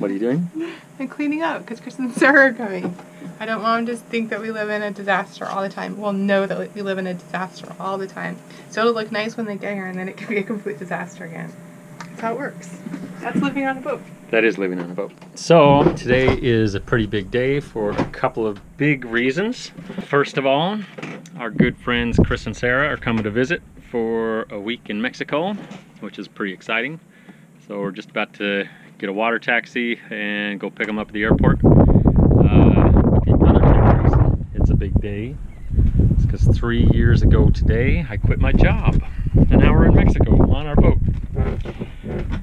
What are you doing? I'm cleaning up because Chris and Sarah are coming. I don't want them to think that we live in a disaster all the time. Well, know that we live in a disaster all the time. So it'll look nice when they get here, and then it can be a complete disaster again. That's how it works. That's living on a boat. That is living on a boat. So today is a pretty big day for a couple of big reasons. First of all, our good friends Chris and Sarah are coming to visit for a week in Mexico, which is pretty exciting. So we're just about to get a water taxi and go pick them up at the airport. The other big reason it's a big day is because 3 years ago today I quit my job, and now we're in Mexico on our boat.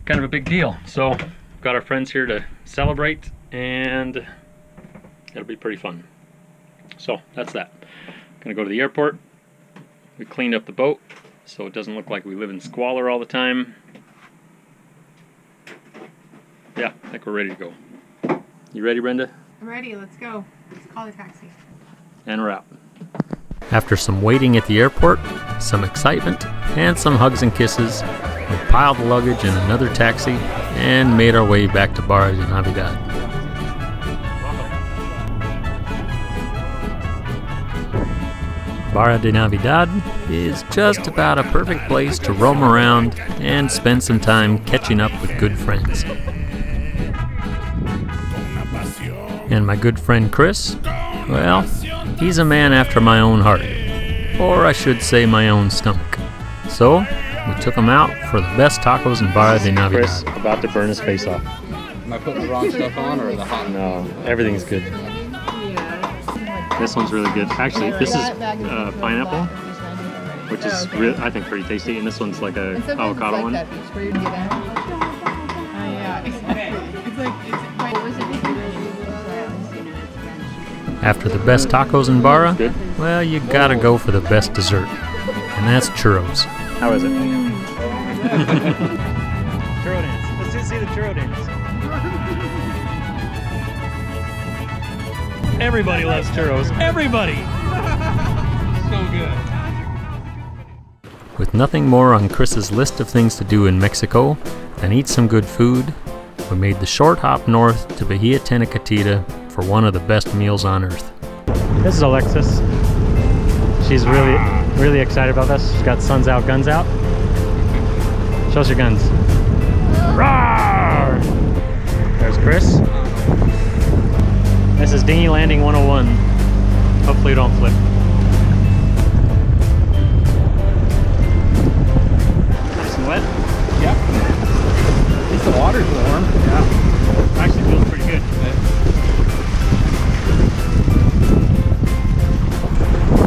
Kind of a big deal. So we've got our friends here to celebrate, and it'll be pretty fun. So that's that. Gonna go to the airport. We cleaned up the boat so it doesn't look like we live in squalor all the time. Yeah, I think we're ready to go. You ready, Brenda? I'm ready. Let's go. Let's call the taxi. And we're out. After some waiting at the airport, some excitement, and some hugs and kisses, we piled the luggage in another taxi and made our way back to Barra de Navidad. Barra de Navidad is just about a perfect place to roam around and spend some time catching up with good friends. And my good friend Chris, well, he's a man after my own heart, or I should say my own stomach. So we took him out for the best tacos in Barra de Navidad. Chris about to burn his face off. Am I putting the wrong stuff on or the hot? No, everything's good. This one's really good. Actually, this is pineapple, which is I think pretty tasty, and this one's like a avocado one. After the best tacos in Barra, well, you gotta go for the best dessert, and that's churros. How is it? Churro dance. Let's just see the churro dance. Everybody loves churros. Everybody! So good. With nothing more on Chris's list of things to do in Mexico than eat some good food, we made the short hop north to Bahia Tenacatita for one of the best meals on earth. This is Alexis. She's really excited about this. She's got suns out, guns out. Show us your guns. Roar! There's Chris. This is Dinghy Landing 101. Hopefully you don't flip. Nice and wet? Yep. At least the water's warm. Yeah. Actually feels pretty good.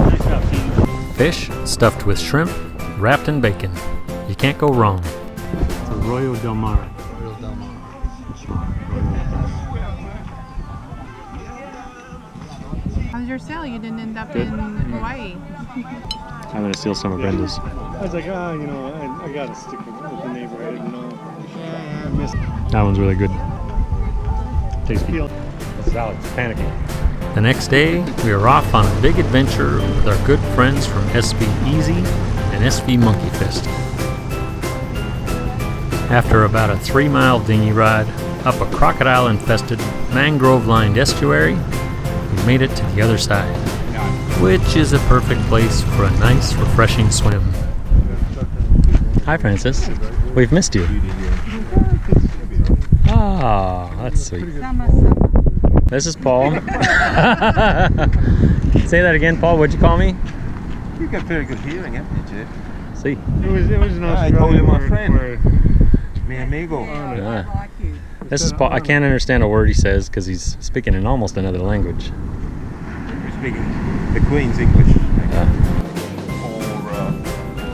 Nice job, team. Fish stuffed with shrimp, wrapped in bacon. You can't go wrong. It's Arroyo del Mar. How's your sail? You didn't end up in Hawaii. I'm gonna steal some of Brenda's. I was like, oh, you know, I gotta stick with the neighborhood, you know. I missed. That one's really good. Tasty. Salad's panicking. The next day, we were off on a big adventure with our good friends from SV Easy and SV Monkey Fist. After about a 3-mile dinghy ride up a crocodile-infested, mangrove-lined estuary, we made it to the other side, which is a perfect place for a nice, refreshing swim. Hi, Francis. We've missed you. Ah, that's sweet. This is Paul. Say that again, Paul. What'd you call me? You got very good hearing, haven't you, Jeff? See. It was an I Australian told you my word friend. for- Mi amigo. This is Paul. I can't understand a word he says because he's speaking in almost another language. We're speaking the Queen's English.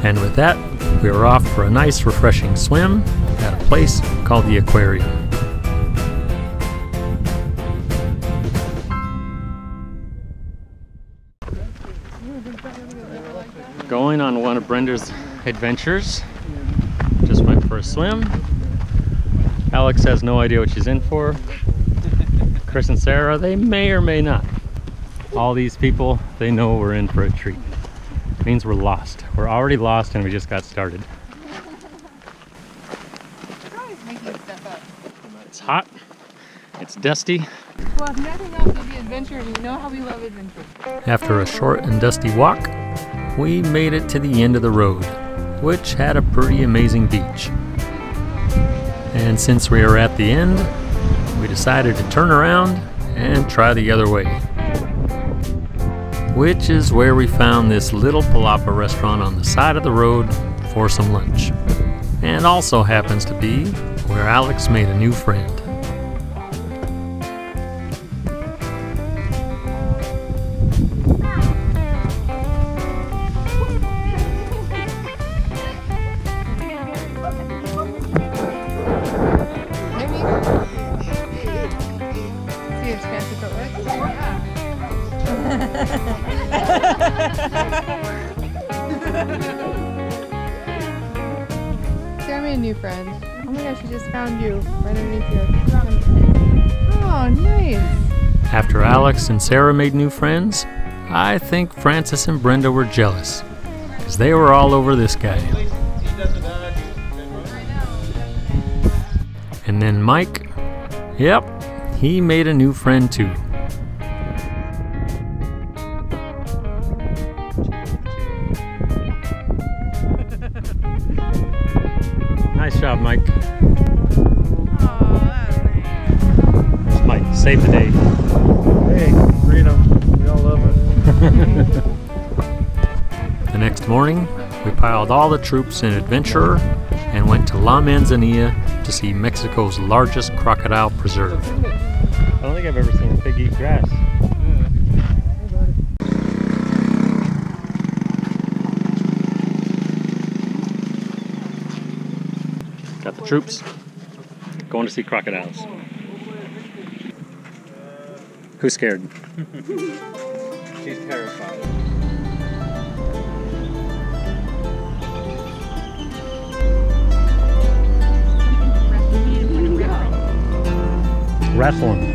And with that, we were off for a nice, refreshing swim at a place called the Aquarium. Going on one of Brenda's adventures. Just went for a swim. Alex has no idea what she's in for. Chris and Sarah, they may or may not. All these people, they know we're in for a treat. It means we're lost. We're already lost and we just got started. It's hot. It's dusty. Well, if nothing else, it'll be adventure, and you know how we love adventure. After a short and dusty walk, we made it to the end of the road, which had a pretty amazing beach. And since we were at the end, we decided to turn around and try the other way, which is where we found this little palapa restaurant on the side of the road for some lunch. And also happens to be where Alex made a new friend. See his fancy footwork? Sarah made a new friend. Oh my gosh, she just found you right underneath you. Oh, nice. After Alex and Sarah made new friends, I think Francis and Brenda were jealous, because they were all over this guy. And then Mike, yep, he made a new friend too. Nice job, Mike. There's Mike, save the day. Hey, freedom. We all love it. The next morning, we piled all the troops in Adventurer and went to La Manzanilla to see Mexico's largest crocodile preserve. I don't think I've ever seen a pig eat grass. Got the troops going to see crocodiles. Who's scared? She's terrified. Wrestling.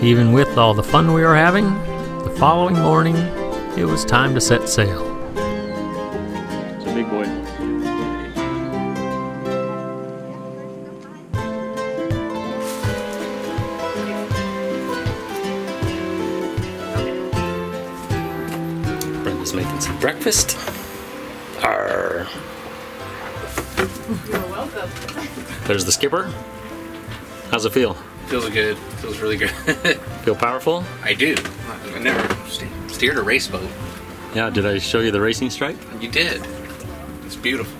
Even with all the fun we were having, the following morning, it was time to set sail. It's a big boy. Brenda's making some breakfast. Arr. You're welcome. There's the skipper. How's it feel? Feels good. Feels really good. Feel powerful? I do. I never steered a race boat. Yeah, did I show you the racing stripe? You did. It's beautiful.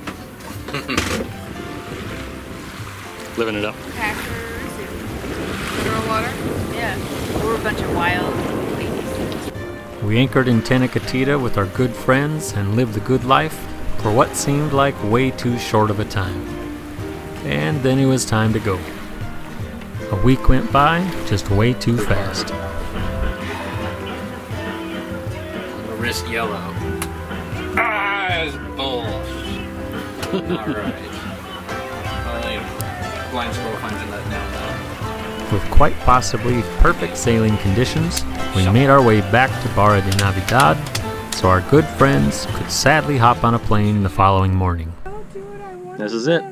Living it up. Packers and Mineral water? yeah, we're a bunch of wild ladies. We anchored in Tenecatita with our good friends and lived the good life for what seemed like way too short of a time. And then it was time to go. A week went by just way too fast. The wrist yellow. Ah, it's bull. Alright. Blind squirrel finds a nut now. With quite possibly perfect sailing conditions, we made our way back to Barra de Navidad so our good friends could sadly hop on a plane the following morning. This is it.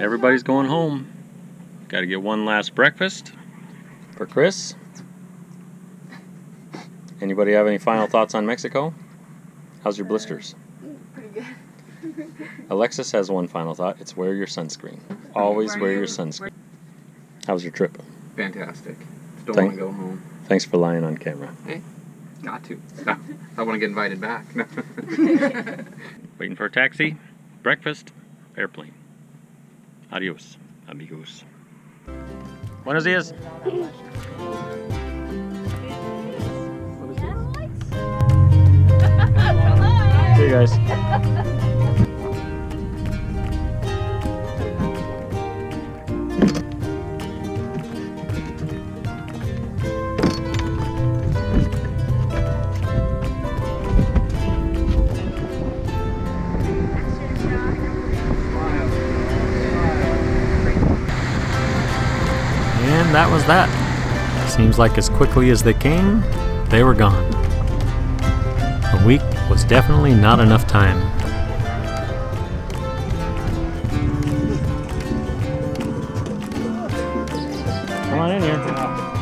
Everybody's going home. Got to get one last breakfast for Chris. Anybody have any final thoughts on Mexico? How's your blisters? Pretty good. Alexis has one final thought. It's wear your sunscreen. Always wear your sunscreen. How was your trip? Fantastic. Don't Thank- want to go home. Thanks for lying on camera. Hey, got to. I want to get invited back. Waiting for a taxi, breakfast, airplane. Adios, amigos. Buenos dias. See you guys. And that was that. Seems like as quickly as they came, they were gone. A week was definitely not enough time. Come on in here.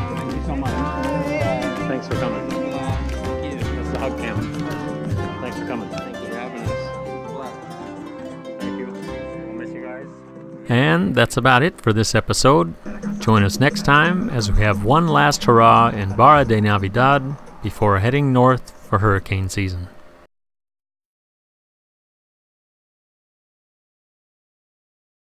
And that's about it for this episode. Join us next time as we have one last hurrah in Barra de Navidad before heading north for hurricane season.